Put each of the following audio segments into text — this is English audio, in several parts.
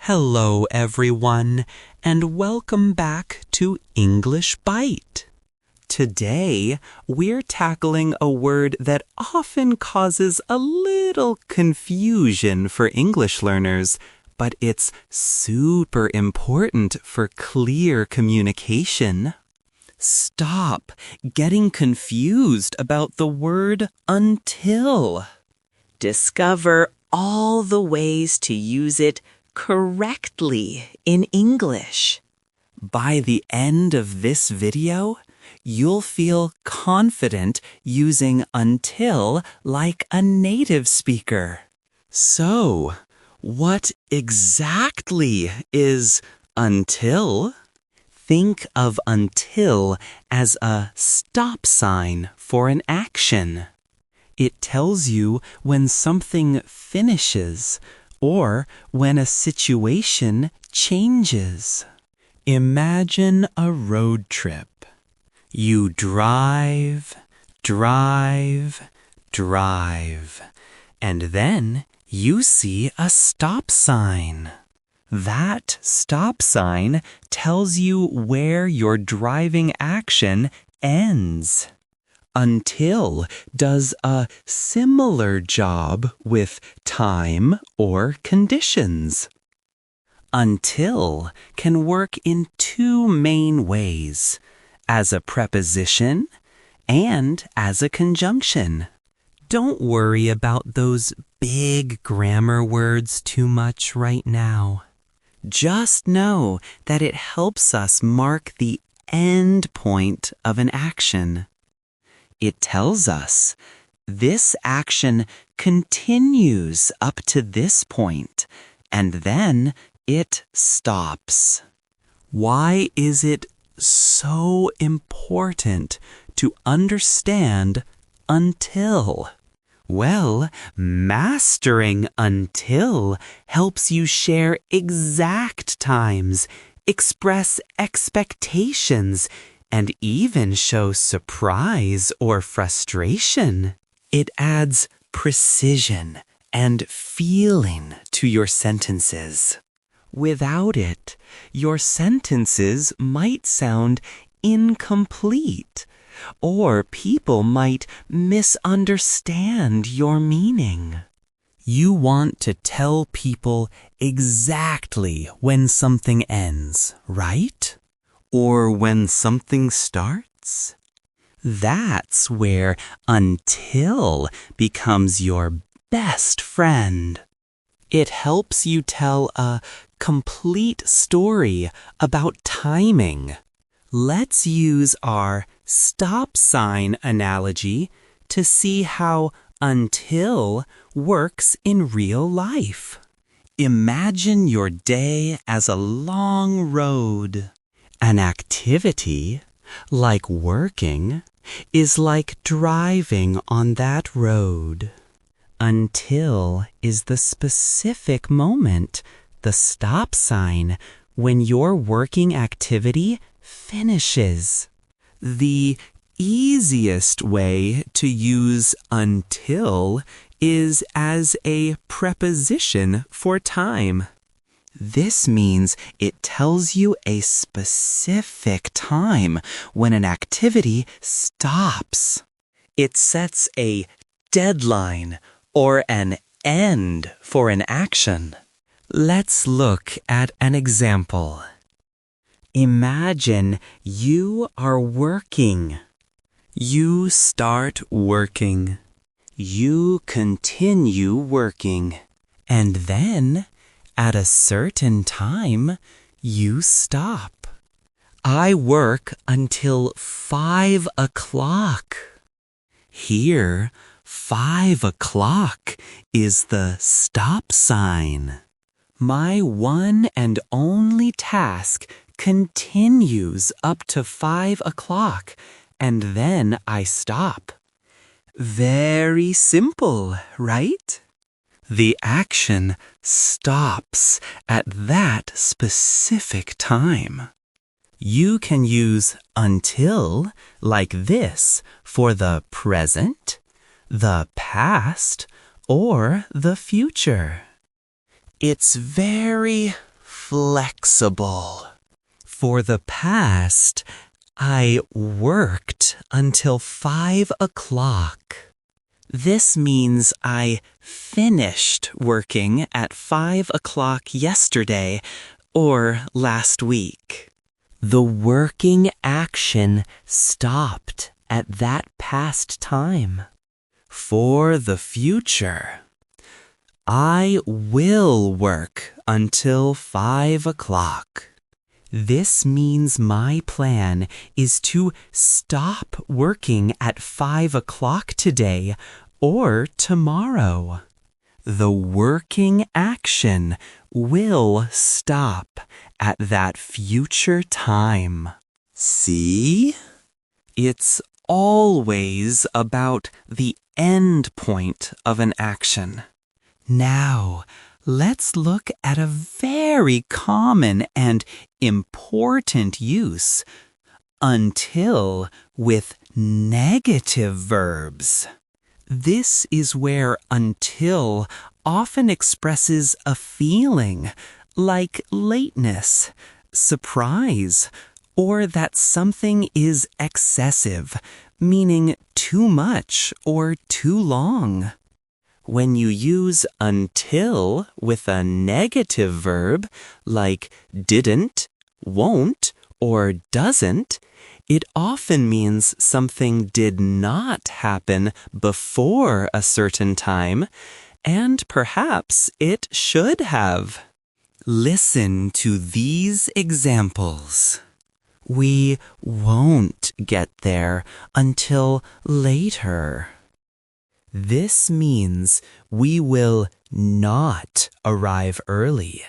Hello, everyone, and welcome back to English Bite. Today, we're tackling a word that often causes a little confusion for English learners, but it's super important for clear communication. Stop getting confused about the word until. Discover all the ways to use it correctly in English. By the end of this video, you'll feel confident using until like a native speaker. So, what exactly is until? Think of until as a stop sign for an action. It tells you when something finishes or when a situation changes. Imagine a road trip. You drive, and then you see a stop sign. That stop sign tells you where your driving action ends. Until does a similar job with time or conditions. Until can work in two main ways, as a preposition and as a conjunction. Don't worry about those big grammar words too much right now. Just know that it helps us mark the end point of an action. It tells us this action continues up to this point, and then it stops. Why is it so important to understand until? Well, mastering until helps you share exact times, express expectations, and even show surprise or frustration. It adds precision and feeling to your sentences. Without it, your sentences might sound incomplete, or people might misunderstand your meaning. You want to tell people exactly when something ends, right? Or when something starts? That's where until becomes your best friend. It helps you tell a complete story about timing. Let's use our stop sign analogy to see how until works in real life. Imagine your day as a long road. An activity, like working, is like driving on that road. Until is the specific moment, the stop sign, when your working activity finishes. The easiest way to use until is as a preposition for time. This means it tells you a specific time when an activity stops. It sets a deadline or an end for an action. Let's look at an example. Imagine you are working. You start working. You continue working. And then, at a certain time, you stop. I work until 5 o'clock. Here, 5 o'clock is the stop sign. My one and only task continues up to 5 o'clock, and then I stop. Very simple, right? The action stops at that specific time. You can use until like this for the present, the past, or the future. It's very flexible. For the past, I worked until 5 o'clock. This means I finished working at 5 o'clock yesterday or last week. The working action stopped at that past time. For the future, I will work until 5 o'clock. This means my plan is to stop working at 5 o'clock today or tomorrow. The working action will stop at that future time. See? It's always about the end point of an action. Now, let's look at a very common and important use, until with negative verbs. This is where until often expresses a feeling, like lateness, surprise, or that something is excessive, meaning too much or too long. When you use until with a negative verb, like didn't, won't, or doesn't, it often means something did not happen before a certain time, and perhaps it should have. Listen to these examples. We won't get there until later. This means we will not arrive early.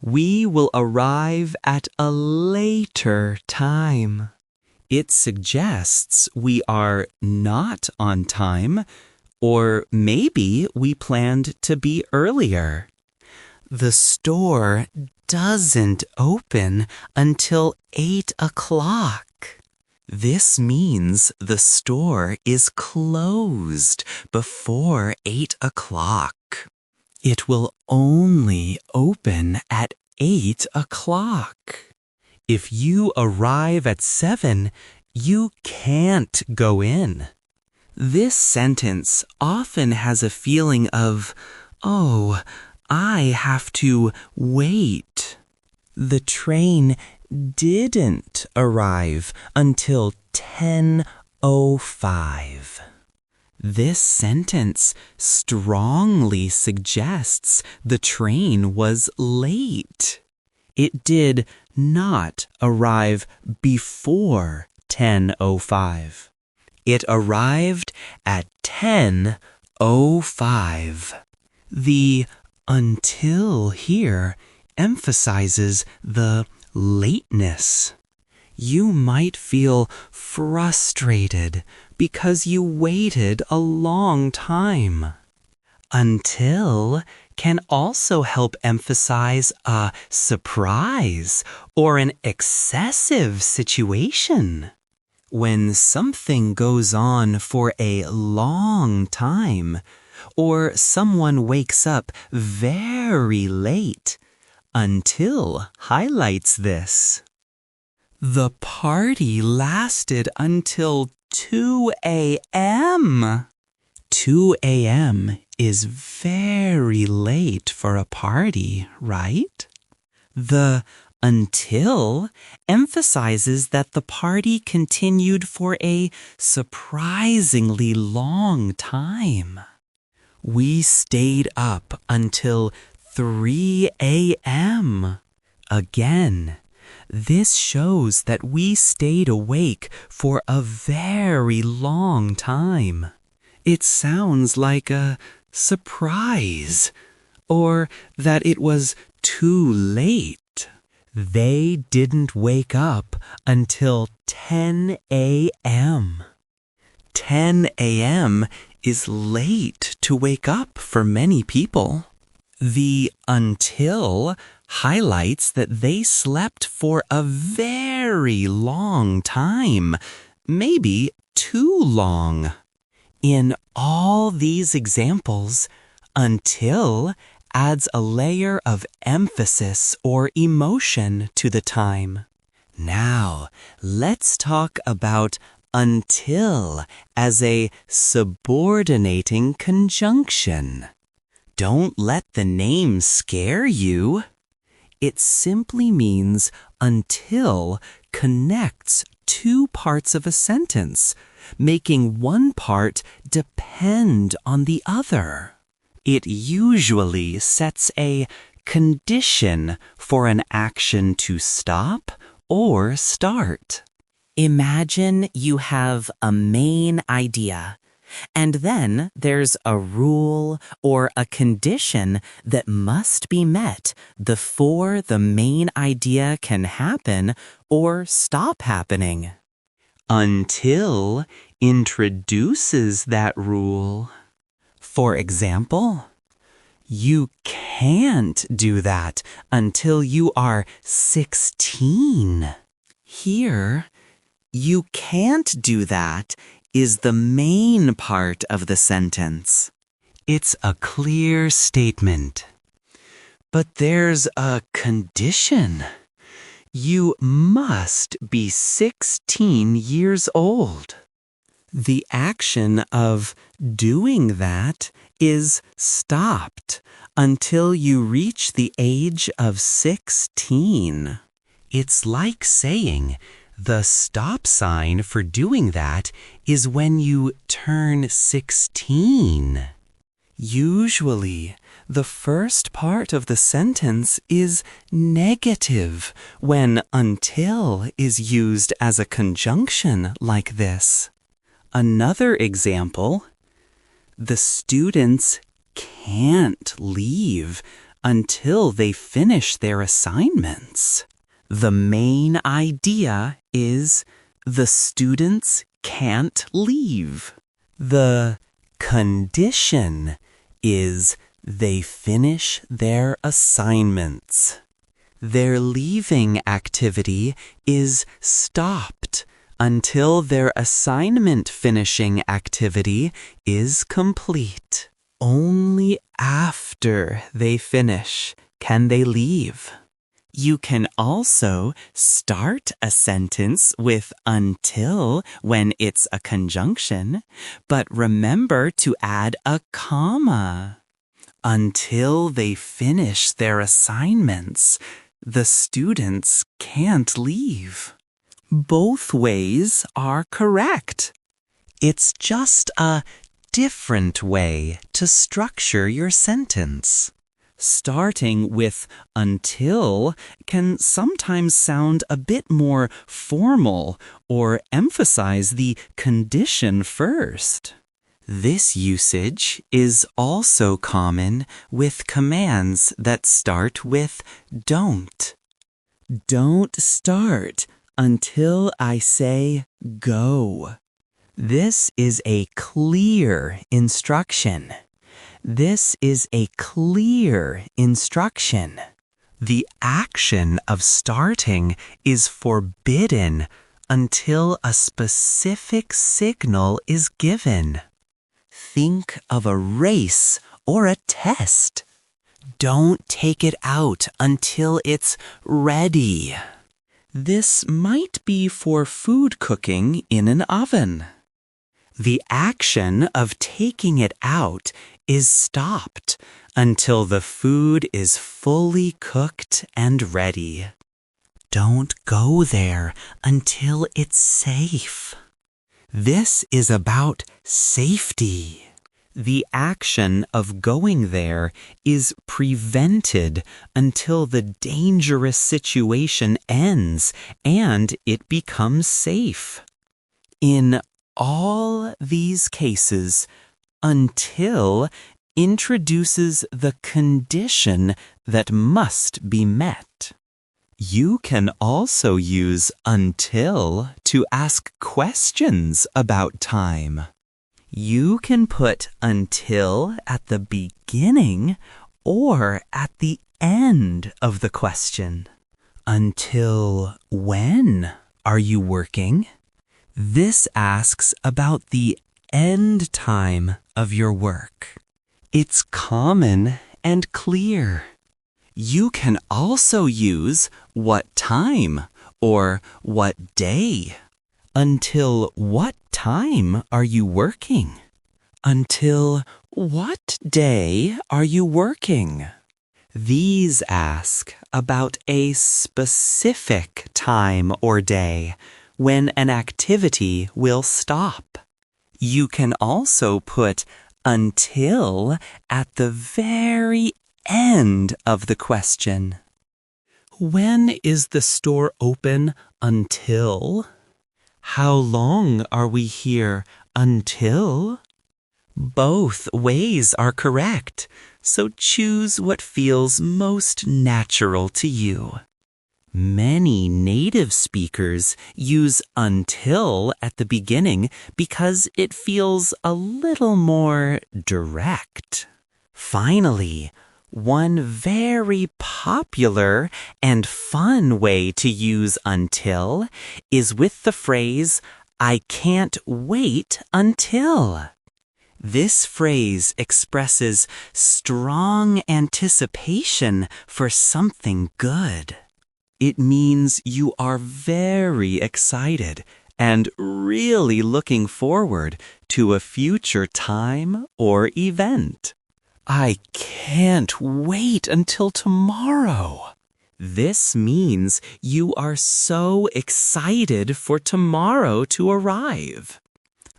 We will arrive at a later time. It suggests we are not on time, or maybe we planned to be earlier. The store doesn't open until 8 o'clock. This means the store is closed before 8 o'clock. It will only open at 8 o'clock. If you arrive at 7, you can't go in. This sentence often has a feeling of, oh, I have to wait. The train didn't arrive until 10:05. This sentence strongly suggests the train was late. It did not arrive before 10:05. It arrived at 10:05. The until here emphasizes the lateness. You might feel frustrated because you waited a long time. Until can also help emphasize a surprise or an excessive situation. When something goes on for a long time, or someone wakes up very late, until highlights this. The party lasted until 2 a.m. 2 a.m. is very late for a party, right? The until emphasizes that the party continued for a surprisingly long time. We stayed up until 3 a.m. Again, this shows that we stayed awake for a very long time. It sounds like a surprise, or that it was too late. They didn't wake up until 10 a.m. 10 a.m. is late to wake up for many people. The until highlights that they slept for a very long time, maybe too long. In all these examples, until adds a layer of emphasis or emotion to the time. Now, let's talk about until as a subordinating conjunction. Don't let the name scare you. It simply means until connects two parts of a sentence, making one part depend on the other. It usually sets a condition for an action to stop or start. Imagine you have a main idea, and then there's a rule or a condition that must be met before the main idea can happen or stop happening. Until introduces that rule. For example, you can't do that until you are 16. Here, you can't do that is the main part of the sentence. It's a clear statement. But there's a condition. You must be 16 years old. The action of doing that is stopped until you reach the age of 16. It's like saying the stop sign for doing that is when you turn 16. Usually, the first part of the sentence is negative when until is used as a conjunction like this. Another example, the students can't leave until they finish their assignments. The main idea is the students can't leave. The condition is they finish their assignments. Their leaving activity is stopped until their assignment finishing activity is complete. Only after they finish can they leave. You can also start a sentence with until when it's a conjunction, but remember to add a comma. Until they finish their assignments, the students can't leave. Both ways are correct. It's just a different way to structure your sentence. Starting with until can sometimes sound a bit more formal or emphasize the condition first. This usage is also common with commands that start with don't. Don't start until I say go. This is a clear instruction. This is a clear instruction. The action of starting is forbidden until a specific signal is given. Think of a race or a test. Don't take it out until it's ready. This might be for food cooking in an oven. The action of taking it out is stopped until the food is fully cooked and ready. Don't go there until it's safe. This is about safety. The action of going there is prevented until the dangerous situation ends and it becomes safe. In all these cases, until introduces the condition that must be met. You can also use until to ask questions about time. You can put until at the beginning or at the end of the question. Until when are you working? This asks about the end time of your work. It's common and clear. You can also use what time or what day. Until what time are you working? Until what day are you working? These ask about a specific time or day when an activity will stop. You can also put until at the very end of the question. When is the store open until? How long are we here until? Both ways are correct, so choose what feels most natural to you. Many native speakers use until at the beginning because it feels a little more direct. Finally, one very popular and fun way to use until is with the phrase, "I can't wait until." This phrase expresses strong anticipation for something good. It means you are very excited and really looking forward to a future time or event. I can't wait until tomorrow. This means you are so excited for tomorrow to arrive.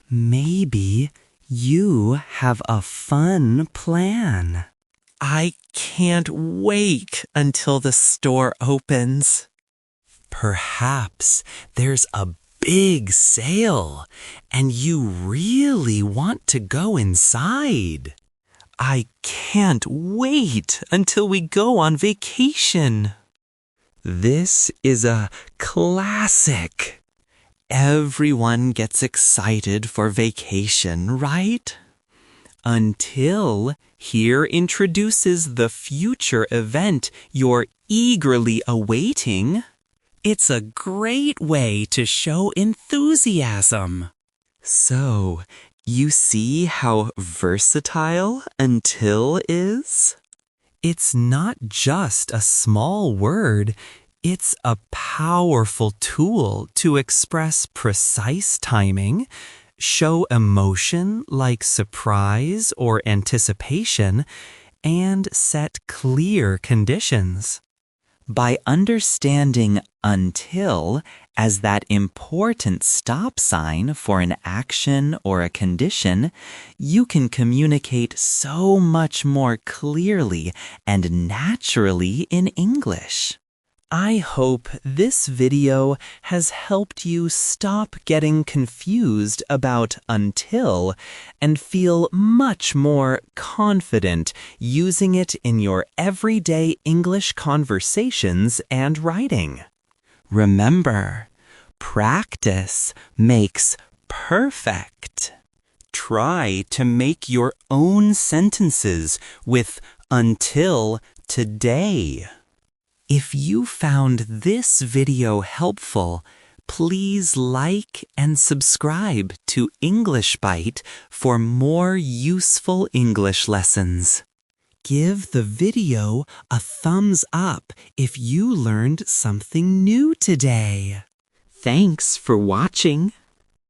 Maybe you have a fun plan. I can't wait until the store opens. Perhaps there's a big sale and you really want to go inside. I can't wait until we go on vacation. This is a classic. Everyone gets excited for vacation, right? Until here introduces the future event you're eagerly awaiting. It's a great way to show enthusiasm. So, you see how versatile until is? It's not just a small word. It's a powerful tool to express precise timing, show emotion like surprise or anticipation, and set clear conditions. By understanding until as that important stop sign for an action or a condition, you can communicate so much more clearly and naturally in English. I hope this video has helped you stop getting confused about until and feel much more confident using it in your everyday English conversations and writing. Remember, practice makes perfect. Try to make your own sentences with until today. If you found this video helpful, please like and subscribe to English Bite for more useful English lessons. Give the video a thumbs up if you learned something new today. Thanks for watching.